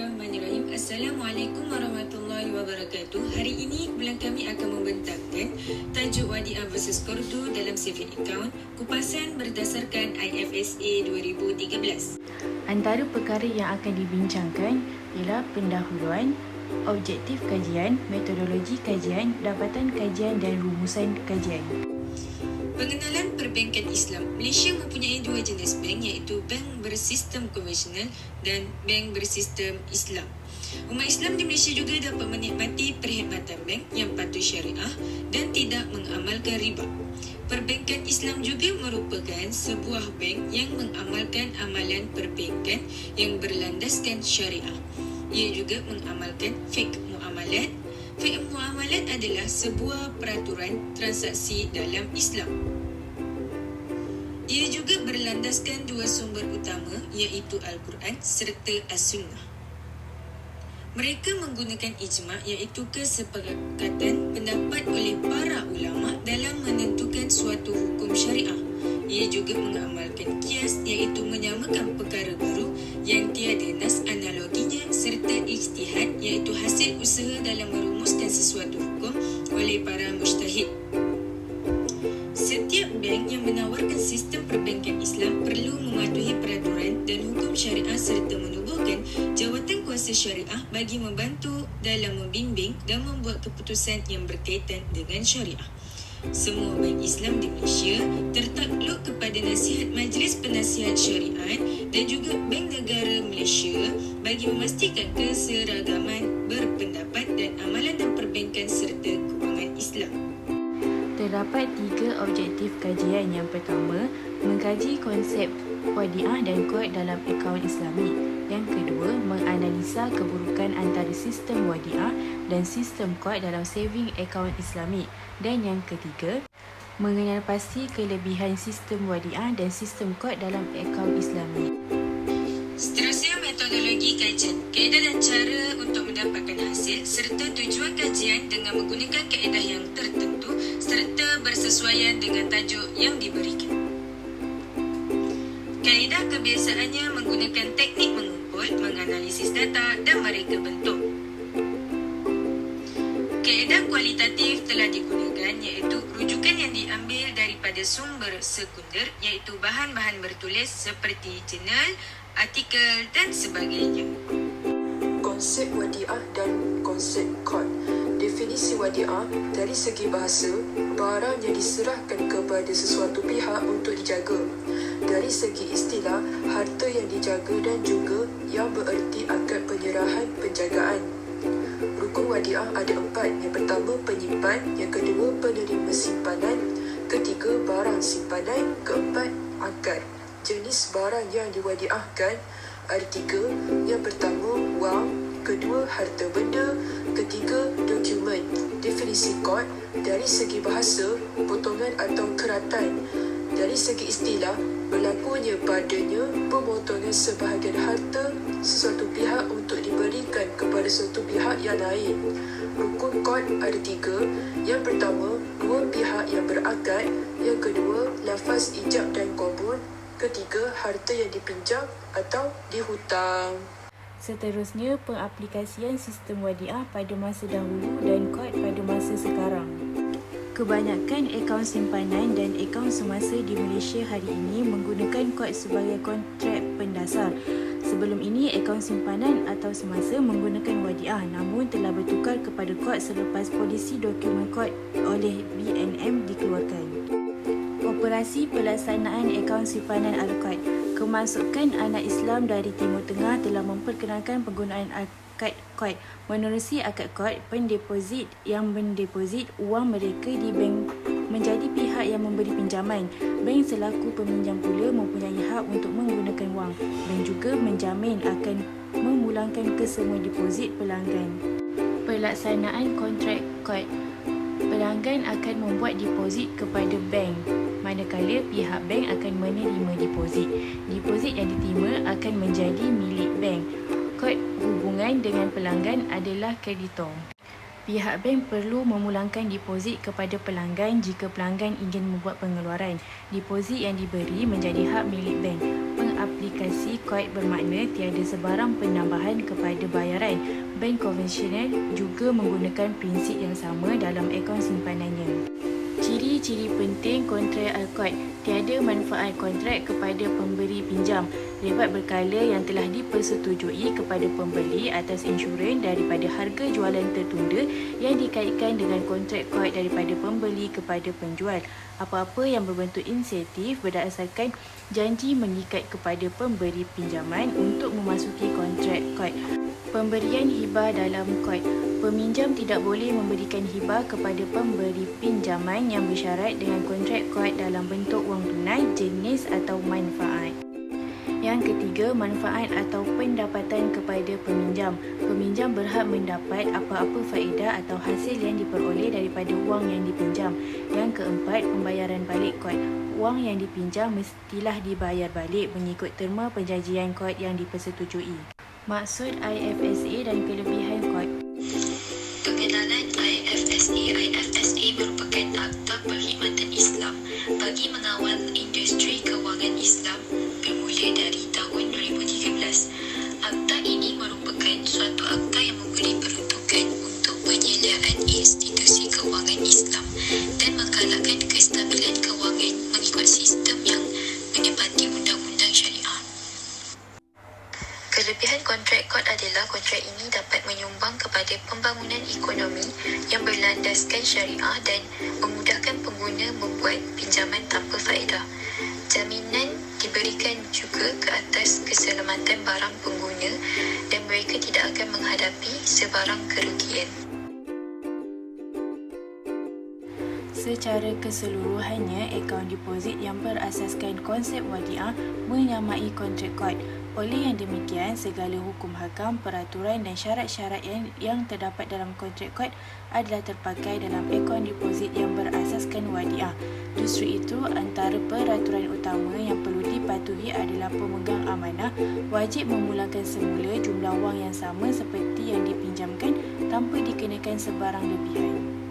Bismillahirrahmanirrahim. Assalamualaikum warahmatullahi wabarakatuh. Hari ini bulan kami akan membentangkan tajuk Wadiah vs Kordo dalam saving account, kupasan berdasarkan IFSA 2013. Antara perkara yang akan dibincangkan ialah pendahuluan, objektif kajian, metodologi kajian, dapatan kajian dan rumusan kajian. Pengenalan perbankan Islam. Malaysia mempunyai dua jenis bank, iaitu bank bersistem konvensional dan bank bersistem Islam. Umat Islam di Malaysia juga dapat menikmati perkhidmatan bank yang patuh syariah dan tidak mengamalkan riba. Perbankan Islam juga merupakan sebuah bank yang mengamalkan amalan perbankan yang berlandaskan syariah. Ia juga mengamalkan fiqh muamalat. Fiqh muamalat adalah sebuah peraturan transaksi dalam Islam. Ia juga berlandaskan dua sumber utama, iaitu Al-Quran serta As-Sunnah. Mereka menggunakan ijma', iaitu kesepakatan pendapat oleh para ulama' dalam menentukan suatu hukum syariah. Ia juga mengamalkan qiyas, iaitu menyamakan perkara baru yang tiada nas analoginya, serta ijtihad, iaitu hasil usaha dalam merumuskan sesuatu hukum oleh para mujtahid. Setiap bank yang menawarkan sistem perbankan Islam perlu mematuhi peraturan dan hukum syariah serta menubuhkan jawatan kuasa syariah bagi membantu dalam membimbing dan membuat keputusan yang berkaitan dengan syariah. Semua bank Islam di Malaysia tertakluk kepada nasihat Majlis Penasihat Syariat dan juga Bank Negara Malaysia bagi memastikan keseragaman berpendapat dan amalan dan perbankan serta kewangan Islam. Terdapat tiga objektif kajian. Yang pertama, mengkaji konsep wadiah dan kod dalam akaun Islami. Yang kedua, menganalisa keburukan antara sistem wadiah dan sistem kod dalam saving akaun Islami. Dan yang ketiga, mengenal pasti kelebihan sistem wadiah dan sistem kod dalam akaun Islami. Seterusnya, metodologi kajian, kaedah dan cara untuk mendapatkan hasil serta tujuan kajian dengan menggunakan kaedah yang tertentu serta bersesuaian dengan tajuk yang diberikan. Kaedah kebiasaannya menggunakan teknik mengumpul, menganalisis data dan mereka bentuk. Kaedah kualitatif telah digunakan, iaitu rujukan yang diambil daripada sumber sekunder, iaitu bahan-bahan bertulis seperti jurnal, artikel dan sebagainya. Konsep wadiah dan konsep kod. Definisi wadiah dari segi bahasa, barang yang diserahkan kepada sesuatu pihak untuk dijaga. Dari segi istilah, harta yang dijaga dan juga yang bererti akad penyerahan penjagaan. Rukun wadiah ada 4. Yang pertama, penyimpan. Yang kedua, penerima simpanan. Ketiga, barang simpanan. Keempat, akad. Jenis barang yang diwadiahkan ada 3. Yang pertama, wang. Kedua, harta benda. Ketiga, dokumen. Definisi kod. Dari segi bahasa, potongan atau keratan. Dari segi istilah, berlakunya padanya pemotongan sebahagian harta sesuatu pihak untuk diberikan kepada suatu pihak yang lain. Rukun kod ada 3. Yang pertama, dua pihak yang berakad. Yang kedua, lafaz ijab dan qabul. Ketiga, harta yang dipinjam atau dihutang. Seterusnya, pengaplikasian sistem wadiah pada masa dahulu dan kod pada masa sekarang. Kebanyakan akaun simpanan dan akaun semasa di Malaysia hari ini menggunakan kod sebagai kontrak pendasar. Sebelum ini, akaun simpanan atau semasa menggunakan wadiah, namun telah bertukar kepada kod selepas polisi dokumen kod oleh BNM dikeluarkan. Operasi pelaksanaan akaun simpanan Al-Kod. Kemasukan anak Islam dari Timur Tengah telah memperkenalkan penggunaan akad kod. Menerusi akad kod, pendeposit yang mendeposit wang mereka di bank menjadi pihak yang memberi pinjaman. Bank selaku peminjam pula mempunyai hak untuk menggunakan wang dan juga menjamin akan memulangkan kesemua deposit pelanggan. Pelaksanaan kontrak kod. Pelanggan akan membuat deposit kepada bank, manakala pihak bank akan menerima deposit. Deposit yang diterima akan menjadi milik bank. Kod hubungan dengan pelanggan adalah kreditor. Pihak bank perlu memulangkan deposit kepada pelanggan jika pelanggan ingin membuat pengeluaran. Deposit yang diberi menjadi hak milik bank. Pengaplikasi kod bermakna tiada sebarang penambahan kepada bayaran. Bank konvensional juga menggunakan prinsip yang sama dalam akaun simpanannya. Ciri-ciri penting kontrak Al-Qad. Tiada manfaat kontrak kepada pemberi pinjam. Rebat berkala yang telah dipersetujui kepada pembeli atas insurans daripada harga jualan tertunda yang dikaitkan dengan kontrak kod daripada pembeli kepada penjual. Apa-apa yang berbentuk insentif berdasarkan janji mengikat kepada pemberi pinjaman untuk memasuki kontrak kod. Pemberian hibah dalam kod. Peminjam tidak boleh memberikan hibah kepada pemberi pinjaman yang bersyarat dengan kontrak kod dalam bentuk wang tunai, jenis atau manfaat. Yang ketiga, manfaat atau pendapatan kepada peminjam. Peminjam berhak mendapat apa-apa faedah atau hasil yang diperoleh daripada wang yang dipinjam. Yang keempat, pembayaran balik kod. Wang yang dipinjam mestilah dibayar balik mengikut terma perjanjian kod yang dipersetujui. Maksud IFSA dan kelebihan kod. Pengenalan IFSA merupakan Akta Perkhidmatan Islam bagi mengawal industri kewangan Islam bermula dari tahun 2013. Akta ini merupakan suatu akta yang memberi peruntukan untuk penyediaan institusi kewangan Islam dan menggalakkan kestabilan kewangan mengikut sistem yang menepati undang-undang syariah. Kelebihan kontrak kod adalah kontrak ini dapat menyumbang kepada pembangunan ekonomi yang berlandaskan syariah dan memudahkan pengguna membuat pinjaman tanpa faedah. Jaminan diberikan juga ke atas keselamatan barang pengguna dan mereka tidak akan menghadapi sebarang kerugian. Secara keseluruhannya, akaun deposit yang berasaskan konsep wadiah menyamai kontrak kod. Oleh yang demikian, segala hukum hakam, peraturan dan syarat-syarat yang terdapat dalam kontrak kod adalah terpakai dalam akaun deposit yang berasaskan wadiah. Justru itu, antara peraturan utama yang perlu dipatuhi adalah pemegang amanah wajib memulangkan semula jumlah wang yang sama seperti yang dipinjamkan tanpa dikenakan sebarang lebihan.